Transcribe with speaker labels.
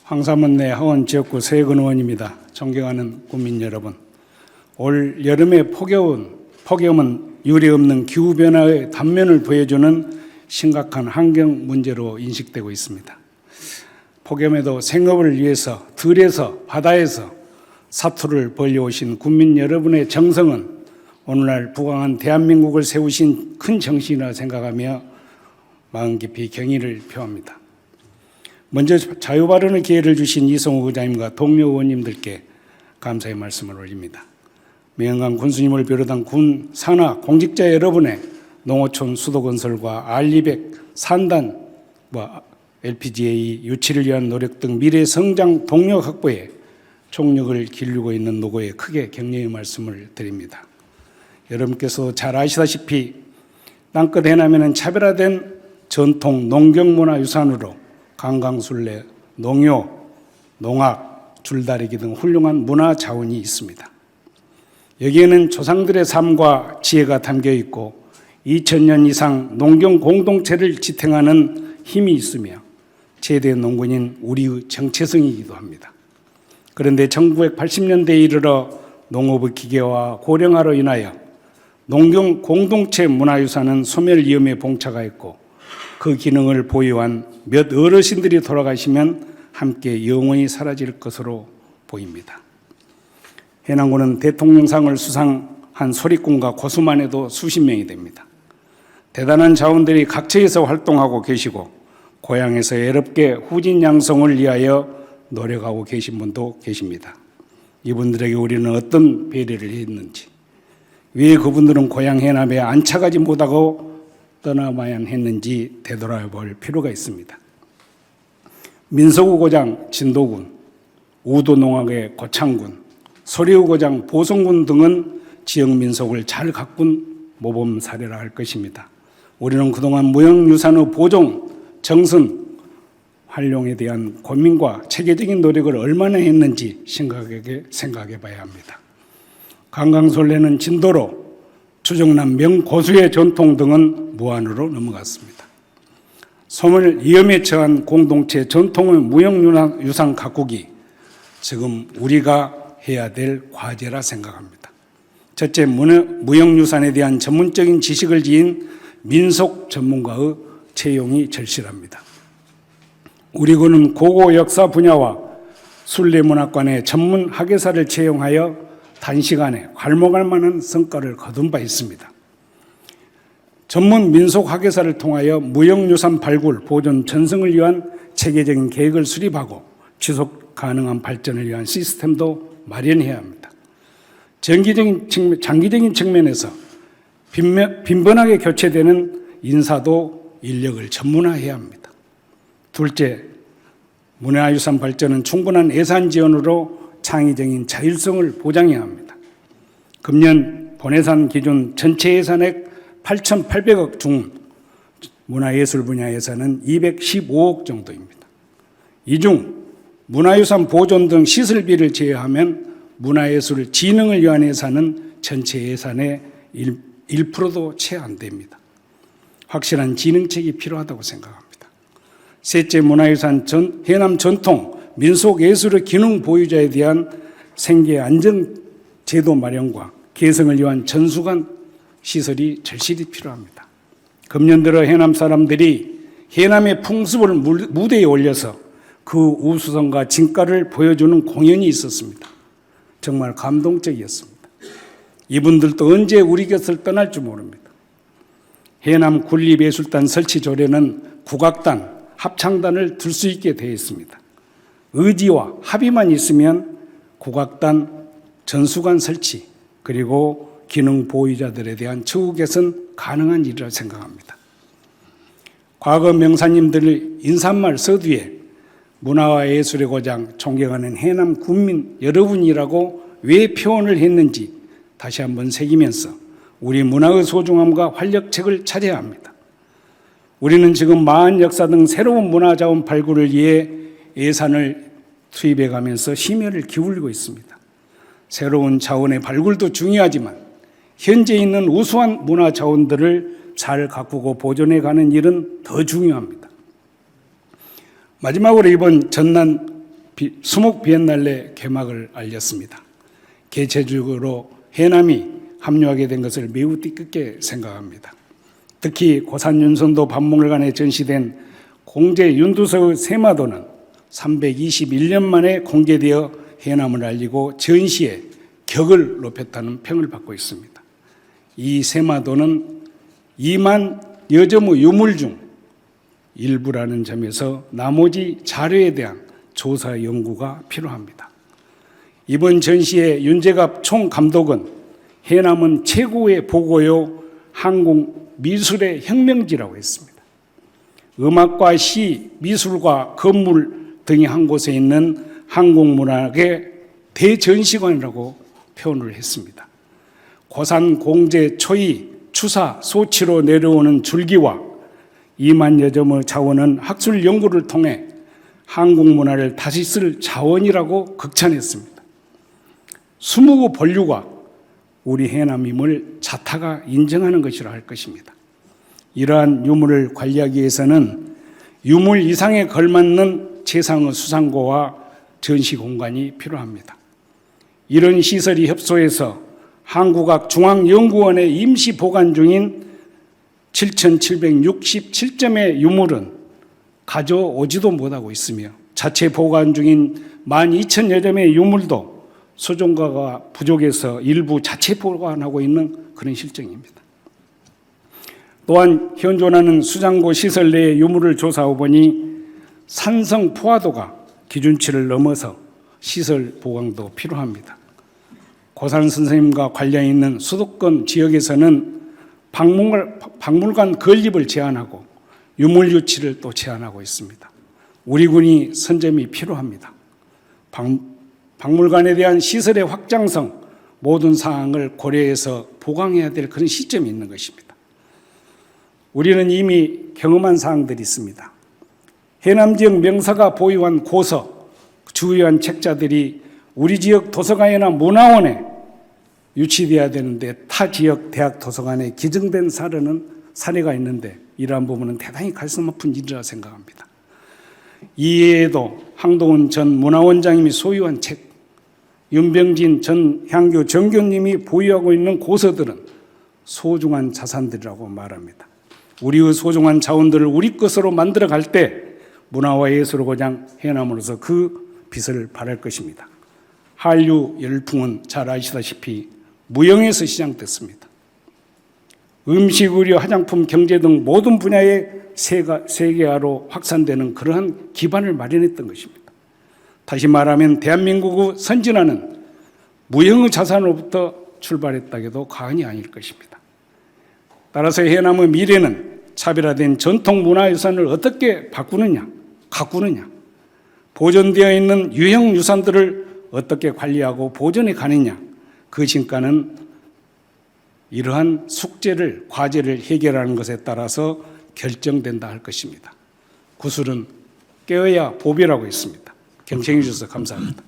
Speaker 1: 황사문 내 하원 지역구 서해근 의원입니다. 존경하는 국민 여러분, 올 여름의 폭염은 유례없는 기후변화의 단면을 보여주는 심각한 환경 문제로 인식되고 있습니다. 폭염에도 생업을 위해서 들에서 바다에서 사투를 벌여오신 국민 여러분의 정성은 오늘날 부강한 대한민국을 세우신 큰 정신이라 생각하며 마음 깊이 경의를 표합니다. 먼저 자유발언의 기회를 주신 이성우 의장님과 동료 의원님들께 감사의 말씀을 올립니다. 명예관 군수님을 비롯한 군, 산하, 공직자 여러분의 농어촌 수도건설과 R200 산단, LPGA 유치를 위한 노력 등 미래 성장 동력 확보에 총력을 기울이고 있는 노고에 크게 격려의 말씀을 드립니다. 여러분께서 잘 아시다시피 땅끝 해남에는 차별화된 전통 농경문화유산으로 관광순례, 농요, 농악, 줄다리기 등 훌륭한 문화자원이 있습니다. 여기에는 조상들의 삶과 지혜가 담겨 있고 2000년 이상 농경 공동체를 지탱하는 힘이 있으며 최대 농군인 우리의 정체성이기도 합니다. 그런데 1980년대에 이르러 농업의 기계화, 고령화로 인하여 농경 공동체 문화유산은 소멸 위험에 봉착하였고 그 기능을 보유한 몇 어르신들이 돌아가시면 함께 영원히 사라질 것으로 보입니다. 해남군은 대통령상을 수상한 소리꾼과 고수만 해도 수십 명이 됩니다. 대단한 자원들이 각처에서 활동하고 계시고 고향에서 애롭게 후진 양성을 위하여 노력하고 계신 분도 계십니다. 이분들에게 우리는 어떤 배려를 했는지, 왜 그분들은 고향 해남에 안착하지 못하고 떠나야만 했는지 되돌아볼 필요가 있습니다. 민서구 고장 진도군, 우도농악의 고창군, 소리우 고장 보성군 등은 지역 민속을 잘 가꾼 모범 사례라 할 것입니다. 우리는 그동안 무형유산의 보존, 정선, 활용에 대한 고민과 체계적인 노력을 얼마나 했는지 심각하게 생각해 봐야 합니다. 관광솔레는 진도로, 추정남 명고수의 전통 등은 무한으로 넘어갔습니다. 소멸 위험에 처한 공동체 전통의 무형유산 가꾸기, 지금 우리가 해야 될 과제라 생각합니다. 첫째, 무형유산에 대한 전문적인 지식을 지닌 민속 전문가의 채용이 절실합니다. 우리 군은 고고 역사 분야와 순례문학관의 전문 학예사를 채용하여 단시간에 괄목할 만한 성과를 거둔 바 있습니다. 전문 민속 학예사를 통하여 무형유산 발굴, 보존, 전승을 위한 체계적인 계획을 수립하고 지속 가능한 발전을 위한 시스템도 마련해야 합니다. 장기적인 측면에서 빈번하게 교체되는 인사도 인력을 전문화해야 합니다. 둘째, 문화유산 발전은 충분한 예산 지원으로 창의적인 자율성을 보장해야 합니다. 금년 본예산 기준 전체 예산액 8,800억 중 문화예술 분야 예산은 215억 정도입니다. 이 중 문화유산 보존 등 시설비를 제외하면 문화예술 진흥을 위한 예산은 전체 예산의 1%도 채 안 됩니다. 확실한 진흥책이 필요하다고 생각합니다. 셋째, 문화유산 해남 전통 민속예술의 기능 보유자에 대한 생계 안정 제도 마련과 개성을 위한 전수관 시설이 절실히 필요합니다. 금년 들어 해남 사람들이 해남의 풍습을 무대에 올려서 그 우수성과 진가를 보여주는 공연이 있었습니다. 정말 감동적이었습니다. 이분들도 언제 우리 곁을 떠날지 모릅니다. 해남 군립예술단 설치 조례는 국악단, 합창단을 둘 수 있게 되어 있습니다. 의지와 합의만 있으면 국악단 전수관 설치 그리고 기능 보유자들에 대한 처우 개선 가능한 일이라 생각합니다. 과거 명사님들의 인사말 서두에 문화와 예술의 고장 존경하는 해남 군민 여러분이라고 왜 표현을 했는지 다시 한번 새기면서 우리 문화의 소중함과 활력책을 찾아야 합니다. 우리는 지금 마을 역사 등 새로운 문화자원 발굴을 위해 예산을 투입해 가면서 심혈을 기울이고 있습니다. 새로운 자원의 발굴도 중요하지만 현재 있는 우수한 문화자원들을 잘 가꾸고 보존해 가는 일은 더 중요합니다. 마지막으로 이번 전남 수목 비엔날레 개막을 알렸습니다. 개최적으로 해남이 합류하게 된 것을 매우 뜻깊게 생각합니다. 특히 고산윤선도 박물관에 전시된 공제 윤두서의 세마도는 321년 만에 공개되어 해남을 알리고 전시의 격을 높였다는 평을 받고 있습니다. 이 세마도는 2만 여점의 유물 중 일부라는 점에서 나머지 자료에 대한 조사 연구가 필요합니다. 이번 전시의 윤재갑 총감독은 해남은 최고의 보고요 한국 미술의 혁명지라고 했습니다. 음악과 시, 미술과 건물 등이 한 곳에 있는 한국문학의 대전시관이라고 표현을 했습니다. 고산 공제 초이 추사 소치로 내려오는 줄기와 2만여 점의 자원은 학술 연구를 통해 한국 문화를 다시 쓸 자원이라고 극찬했습니다. 20개 본류가 우리 해남임을 자타가 인정하는 것이라 할 것입니다. 이러한 유물을 관리하기 위해서는 유물 이상에 걸맞는 최상의 수상고와 전시 공간이 필요합니다. 이런 시설이 협소해서 한국학중앙연구원에 임시 보관 중인 7,767점의 유물은 가져오지도 못하고 있으며 자체 보관 중인 12,000여 점의 유물도 소정가가 부족해서 일부 자체 보관하고 있는 그런 실정입니다. 또한 현존하는 수장고 시설 내의 유물을 조사해 보니 산성 포화도가 기준치를 넘어서 시설 보강도 필요합니다. 고산 선생님과 관련 있는 수도권 지역에서는 박물관 건립을 제한하고 유물 유치를 또 제한하고 있습니다. 우리 군이 선점이 필요합니다. 박물관에 대한 시설의 확장성 모든 사항을 고려해서 보강해야 될 그런 시점이 있는 것입니다. 우리는 이미 경험한 사항들이 있습니다. 해남 지역 명사가 보유한 고서, 주요한 책자들이 우리 지역 도서관이나 문화원에 유치되어야 되는데 타 지역 대학 도서관에 기증된 사례가 있는데 이러한 부분은 대단히 가슴 아픈 일이라 생각합니다. 이외에도 항동훈 전 문화원장님이 소유한 책, 윤병진 전 향교 정교님이 보유하고 있는 고서들은 소중한 자산들이라고 말합니다. 우리의 소중한 자원들을 우리 것으로 만들어갈 때 문화와 예술의 고장 해남으로서 그 빛을 발할 것입니다. 한류 열풍은 잘 아시다시피 무형에서 시작됐습니다. 음식, 의료, 화장품, 경제 등 모든 분야의 세계화로 확산되는 그러한 기반을 마련했던 것입니다. 다시 말하면 대한민국의 선진화는 무형의 자산으로부터 출발했다고도 과언이 아닐 것입니다. 따라서 해남의 미래는 차별화된 전통 문화유산을 어떻게 바꾸느냐, 가꾸느냐, 보존되어 있는 유형 유산들을 어떻게 관리하고 보존해 가느냐, 그 진가는 이러한 숙제를, 과제를 해결하는 것에 따라서 결정된다 할 것입니다. 구술은 깨어야 보배라고 했습니다. 경청해 주셔서 감사합니다.